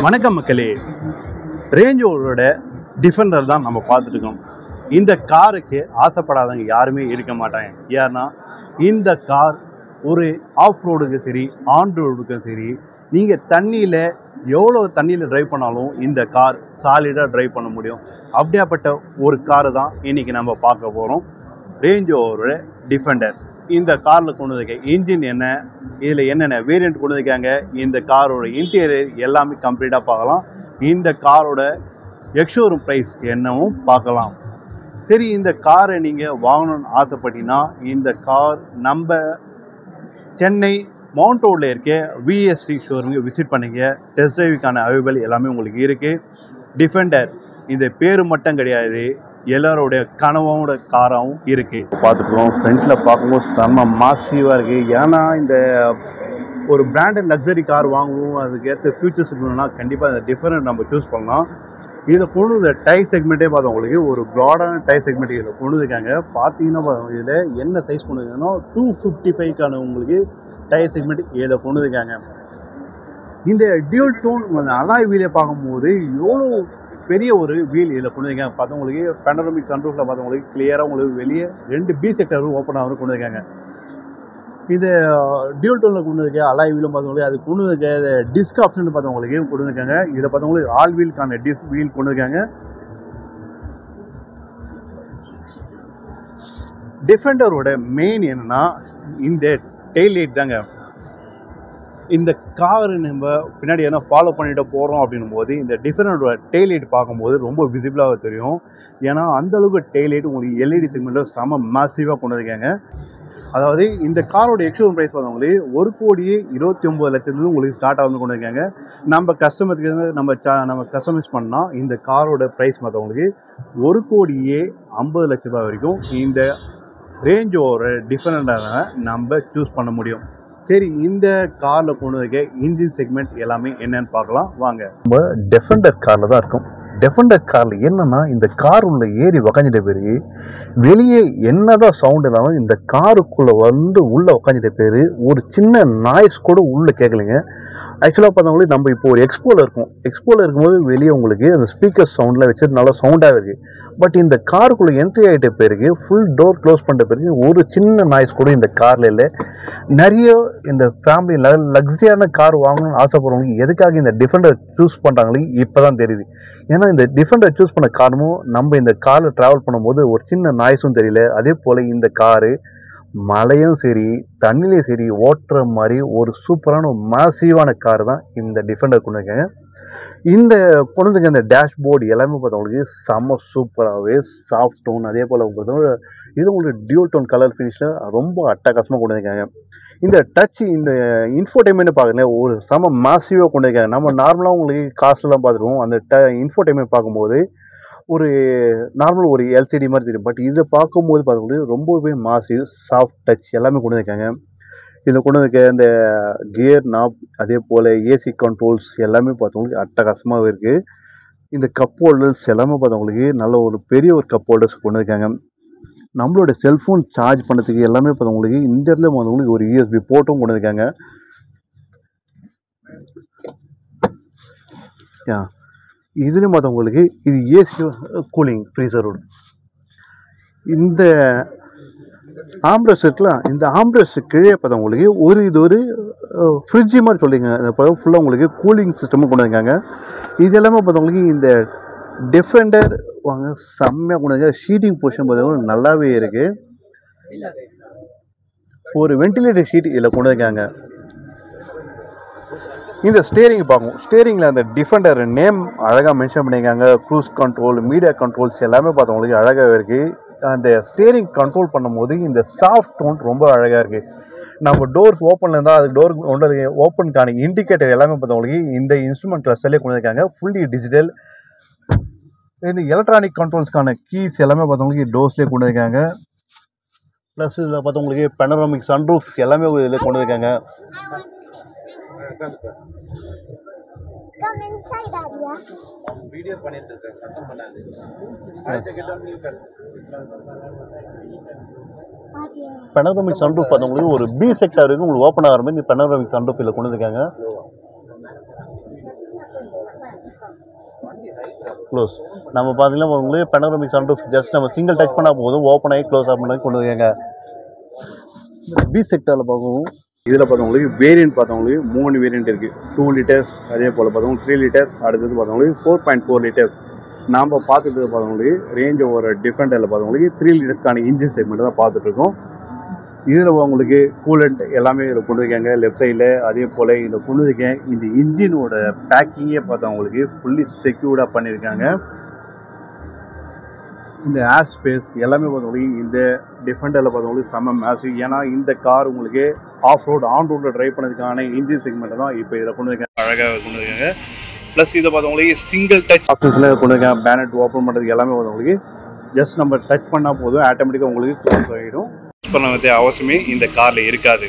வணக்கம் மக்களே, ரேஞ்ச் ரோவரோட டிஃபெண்டர் தான் நம்ம பார்த்துருக்கோம். இந்த காருக்கு ஆசைப்படாதவங்க யாருமே இருக்க மாட்டாங்க. ஏன்னா இந்த கார் ஒரு ஆஃப் ரோடுக்கும் சரி ஆன் ரோடுக்கும் சரி, நீங்கள் தண்ணியில் எவ்வளோ தண்ணியில் ட்ரைவ் பண்ணாலும் இந்த கார் சாலிடாக ட்ரைவ் பண்ண முடியும். அப்படியாப்பட்ட ஒரு காரு தான் இன்றைக்கி நம்ம பார்க்க போகிறோம். ரேஞ்ச் ரோவரோட டிஃபெண்டர். இந்த காரில் கொண்டு வந்திருக்க இன்ஜின் என்ன, இதில் என்னென்ன வேரியண்ட் கொண்டு வந்திருக்காங்க, இந்த காரோட இன்டீரியர் எல்லாமே கம்ப்ளீட்டாக பார்க்கலாம். இந்த காரோட எக்ஸ்ஷோரூம் ப்ரைஸ் என்னவும் பார்க்கலாம். சரி, இந்த காரை நீங்கள் வாங்கணும்னு ஆசைப்பட்டீங்கன்னா இந்த கார் நம்ம சென்னை மவுண்ட் ரோடில் இருக்க விஎஸ்டி ஷோரூமுக்கு விசிட் பண்ணிங்க. டெஸ்ட் ட்ரைவுக்கான அவைலபிள் எல்லாமே உங்களுக்கு இருக்குது. டிஃபெண்டர் இந்த பேர் மட்டும் கிடையாது, எல்லாரோடைய கனவோட காராகவும் இருக்குது. பார்த்துக்கிறோம், ஃப்ரண்ட்டில் பார்க்கும்போது செம்ம மாசிவாக இருக்குது. ஏன்னா இந்த ஒரு பிராண்டட் லக்ஸரி கார் வாங்குவோம், அதுக்கேற்ற ஃபியூச்சர்ஸ் இருக்கணும்னா கண்டிப்பாக இந்த டிஃபரெண்ட் நம்ம சூஸ் பண்ணலாம். இதை கொண்டு இந்த டயர் செக்மெண்ட்டே பார்த்தவங்களுக்கு ஒரு ப்ராடான டயர் செக்மெண்ட் இதில் கொண்டு இருக்காங்க. பார்த்தீங்கன்னா இதில் என்ன சைஸ் கொண்டு இருக்காங்கன்னா 255க்கான உங்களுக்கு டயர் செக்மெண்ட் இதில் கொண்டு இருக்காங்க. இந்த டியூல் டோன் அலாய் வீலை பார்க்கும்போது எவ்வளோ பெரிய ஒரு வீல் இதில் கொண்டு இருக்காங்க. பார்த்தவங்களுக்கு பேனரோமிக் சன்ரூஃபில் பார்த்தவங்களுக்கு கிளியராக உங்களுக்கு வெளியே 2 பி செக்டர் ஓப்பன் ஆகிற கொண்டு இருக்காங்க. இது டியூல் டோனில் கொண்டு இருக்க அலாய் வீலும் பார்த்தவங்களுக்கு அது கொண்டு இருக்க டிஸ்க் ஆப்ஷன் பார்த்தவங்களுக்கு கொண்டு இருக்காங்க. இதை பார்த்தவங்களுக்கு ஆல் வீலுக்கான டிஸ்க் வீல் கொண்டு இருக்காங்க. டிஃபெண்டரோட மெயின் என்னன்னா இந்த டெயில் லைட் தாங்க. இந்த கார் நம்ம பின்னாடி என்ன ஃபாலோ பண்ணிட்டு போகிறோம் அப்படின்னும் போது இந்த டிஃபரெண்டோட டெயில் லைட் பார்க்கும்போது ரொம்ப விசிபிளாக தெரியும். ஏன்னா அந்தளவுக்கு டெயில் லைட் உங்களுக்கு எல்இடி செக்மெண்ட்டில் செம்ம மேசிவாக கொண்டு இருக்காங்க. அதாவது இந்த காரோட எக்ஸ்ஷோரூம் ப்ரைஸ் பார்த்தவங்களே 1,29,00,000 உங்களுக்கு ஸ்டார்ட் ஆகுது கொண்டு இருக்காங்க. நம்ம கஸ்டமருக்கு நம்ம கஸ்டமைஸ் பண்ணால் இந்த காரோட ப்ரைஸ் பார்த்தவங்களுக்கு 1,50,00,000 வரைக்கும் இந்த ரேஞ்ச் ஓவர் டிஃபரெண்டான நம்ம சூஸ் பண்ண முடியும். சரி, இந்த காரில் கொண்டு இருக்க இன்ஜின் செக்மெண்ட் எல்லாமே என்னன்னு பார்க்கலாம் வாங்க. நம்ம டிஃபெண்டர் காரில் தான் இருக்கும். டிஃபெண்டர் காரில் என்னன்னா இந்த கார் உள்ள ஏறி உக்காஞ்சிட்ட பிறகு வெளியே என்னதான் சவுண்ட் இல்லாமல் இந்த காருக்குள்ளே உள்ளே உக்காஞ்சிட்ட பேர் ஒரு சின்ன நாய்ஸ் கூட உள்ளே கேட்கலைங்க. ஆக்சுவலாக பார்த்தவங்களுக்கு நம்ம இப்போ ஒரு எக்ஸ்போவில் இருக்கும்போது வெளியே உங்களுக்கு அந்த ஸ்பீக்கர் சவுண்டில் வச்சு நல்லா சவுண்டாக இருக்குது. பட் இந்த காருக்குள்ளே என்ட்ரி ஆகிட்ட பிறகு ஃபுல் டோர் க்ளோஸ் பண்ணிட்ட பிறகு ஒரு சின்ன நாய்ஸ் கூட இந்த காரில் இல்லை. நிறைய இந்த ஃபேமிலியில் லக்ஸரியான கார் வாங்கணும்னு ஆசைப்படுறவங்க எதுக்காக இந்த டிஃபெண்டர் சூஸ் பண்ணுறாங்களே இப்போ தான் தெரியுது. ஏன்னா இந்த டிஃபெண்டர் சூஸ் பண்ண காரணமும் நம்ம இந்த காரில் ட்ராவல் பண்ணும்போது ஒரு சின்ன நாய்ஸும் தெரியல. அதே போல் இந்த காரு மழையும் சரி தண்ணிலையும் சரி ஓட்டுற மாதிரி ஒரு சூப்பரான மேசிவான கார் தான் இந்த டிஃபெண்டர் கொண்டு இருக்காங்க. இந்த கொண்டு இந்த டேஷ்போர்டு எல்லாமே பார்த்தவங்களுக்கு செம்ம சூப்பராகவே சாஃப்ட் டோன், அதே போல் இது உங்களுக்கு டியூல் டோன் கலர் ஃபினிஷில் ரொம்ப அட்டகாசமாக கொண்டு இருக்காங்க. இந்த டச் இந்த இன்ஃபோடைன்மெண்ட் பார்க்குறேன் ஒரு செம்ம மேசிவாக கொண்டு இருக்காங்க. நம்ம நார்மலாக உங்களுக்கு காஸ்ட்லாம் பார்த்துருவோம், அந்த இன்ஃபோடைன்மெண்ட் பார்க்கும்போது ஒரு நார்மல் ஒரு எல்சிடி மாதிரி தெரியும். பட் இதை பார்க்கும்போது பார்த்தவங்களுக்கு ரொம்பவே மாசிவ் சாஃப்ட் டச் எல்லாமே கொண்டு இருக்காங்க. இதில் கொண்டு இருக்க இந்த கியர் நாப் அதே போல் ஏசி கண்ட்ரோல்ஸ் எல்லாமே பார்த்தவங்களுக்கு அட்டகாசமாக இருக்குது. இந்த கப் ஹோல்டர்ஸ் எல்லாமே பார்த்தவங்களுக்கு நல்ல ஒரு பெரிய ஒரு கப் ஹோல்டர்ஸ் கொண்டு இருக்காங்க. நம்மளோட செல்ஃபோன் சார்ஜ் பண்ணுறதுக்கு எல்லாமே பார்த்தவங்களுக்கு இந்த இடத்துல பார்த்தவங்களுக்கு ஒரு யூஎஸ்பி போர்ட்டும் கொண்டு இருக்காங்க. இதுலேயும் பார்த்தவங்களுக்கு இது ஏசி கூலிங் ஃப்ரீசரோட இந்த ஆம்ப்ரஸ் இருக்கலாம். இந்த ஆம்ப்ரஸ் கீழே பார்த்தவங்களுக்கு இது ஒரு ஃப்ரிட்ஜு மாதிரி சொல்லிங்க. ஃபுல்லாக உங்களுக்கு கூலிங் சிஸ்டமும் கொண்டு வந்திருக்காங்க. இது எல்லாமே பார்த்தவங்களுக்கு இந்த டிஃபெண்டர் வாங்க செம்மையாக கொண்டு வந்து ஷீட்டிங் பொசிஷன் பார்த்தவங்களுக்கு நல்லாவே இருக்குது. ஒரு வென்டிலேட்டர் ஷீட் இதில் கொண்டு வந்திருக்காங்க. இந்த ஸ்டேரிங் பார்க்கும், ஸ்டேரிங்கில் அந்த டிஃபெண்டர் நேம் அழகாக மென்ஷன் பண்ணியிருக்காங்க. க்ரூஸ் கண்ட்ரோல் மீடியா கண்ட்ரோல்ஸ் எல்லாமே பார்த்தவங்களுக்கு அழகாக இருக்குது. அந்த ஸ்டேரிங் கண்ட்ரோல் பண்ணும்போது இந்த சாஃப்ட் டோன் ரொம்ப அழகாக இருக்குது. நம்ம டோர்ஸ் ஓப்பனில் இருந்தால் அதுக்கு டோருக்கு ஓப்பனுக்கான இண்டிகேட்டர் எல்லாமே பார்த்தவங்களுக்கு இந்த இன்ஸ்ட்ருமெண்ட் கிளஸ்டர்லேயே கொண்டு வந்திருக்காங்க. Fully digital. இந்த எலக்ட்ரானிக் கண்ட்ரோல்ஸ்க்கான கீஸ் எல்லாமே பார்த்தவங்களுக்கு டோர்ஸ்லேயே கொண்டு வந்திருக்காங்க. ப்ளஸ் இதில் பார்த்தவங்களுக்கு பேனரோமிக் சன்ரூஃப் எல்லாமே இதில் கொண்டு வந்திருக்காங்க. பேனரோமிக் சன்ரூஃப் பார்த்தவங்களுக்கு ஒரு பி செக்டார் வரைக்கும் உங்களுக்கு ஓப்பன் ஆகிற மாதிரி இந்த பேனரோமிக் சன்ரூஃப் இதில் கொண்டு வந்திருக்காங்க. க்ளோஸ். நம்ம பார்த்தீங்கன்னா உங்களுக்கு பெனோரமிக் சன்ரூஃப் ஜஸ்ட் நம்ம சிங்கிள் டச் பண்ணால் போதும், ஓப்பன் ஆகி க்ளோஸ் ஆஃப் பண்ணி கொண்டு வருவாங்க. பி செக்டரில் பார்க்கவும் இதில் பார்த்தவங்களுக்கு வேரியன்ட் பார்த்தவங்களுக்கு 3 வேரியன்ட் இருக்குது. 2 லிட்டர்ஸ், அதே போல் பார்த்தவங்களுக்கு 3 லிட்டர்ஸ், அடுத்தது பார்த்தவங்களுக்கு 4.4 லிட்டர்ஸ். நாம் பார்த்துட்டு பார்த்தவங்களுக்கு ரேஞ்ச் ஒரு டிஃப்ரெண்டில் பார்த்தவங்களுக்கு 3 லிட்டர்ஸ்க்கான இன்ஜின் செக்மெண்ட் தான் பார்த்துட்ருக்கோம். இதில் உங்களுக்கு கூலண்ட் எல்லாமே இதில் கொண்டு வைக்காங்க லெஃப்ட் சைடில். அதே போல் இதில் கொண்டு வைக்க இந்த இன்ஜினோட பேக்கிங்கே பார்த்தவங்களுக்கு ஃபுல்லி செக்யூர்டாக பண்ணியிருக்காங்க. இந்த ஏர் ஸ்பேஸ் எல்லாமே பார்த்தவங்களுக்கு இந்த டிஃபெண்டரில் பார்த்தவங்களுக்கு செம்ம மேசிவ். ஏன்னா இந்த கார் உங்களுக்கு ஆஃப் ரோடு ஆன் ரோடில் ட்ரைவ் பண்ணதுக்கான இன்ஜின் செக்மெண்ட்டை தான் இப்போ இதில் கொண்டு வைக்காங்க, அழகாக கொண்டு வைக்காங்க. ப்ளஸ் இதை பார்த்தவங்களுக்கு சிங்கிள் டச் ஆப்ஷன்ஸில் கொண்டு வைக்காங்க. பேனட் ஓப்பன் பண்ணுறதுக்கு எல்லாமே பார்த்தவங்களுக்கு ஜஸ்ட் நம்ம டச் பண்ணால் போதும், ஆட்டோமேட்டிக்காக உங்களுக்கு க்ளோஸ் ஆகிடும். பண்ண வேண்டிய அவசியமே இந்த காரில் இருக்காது.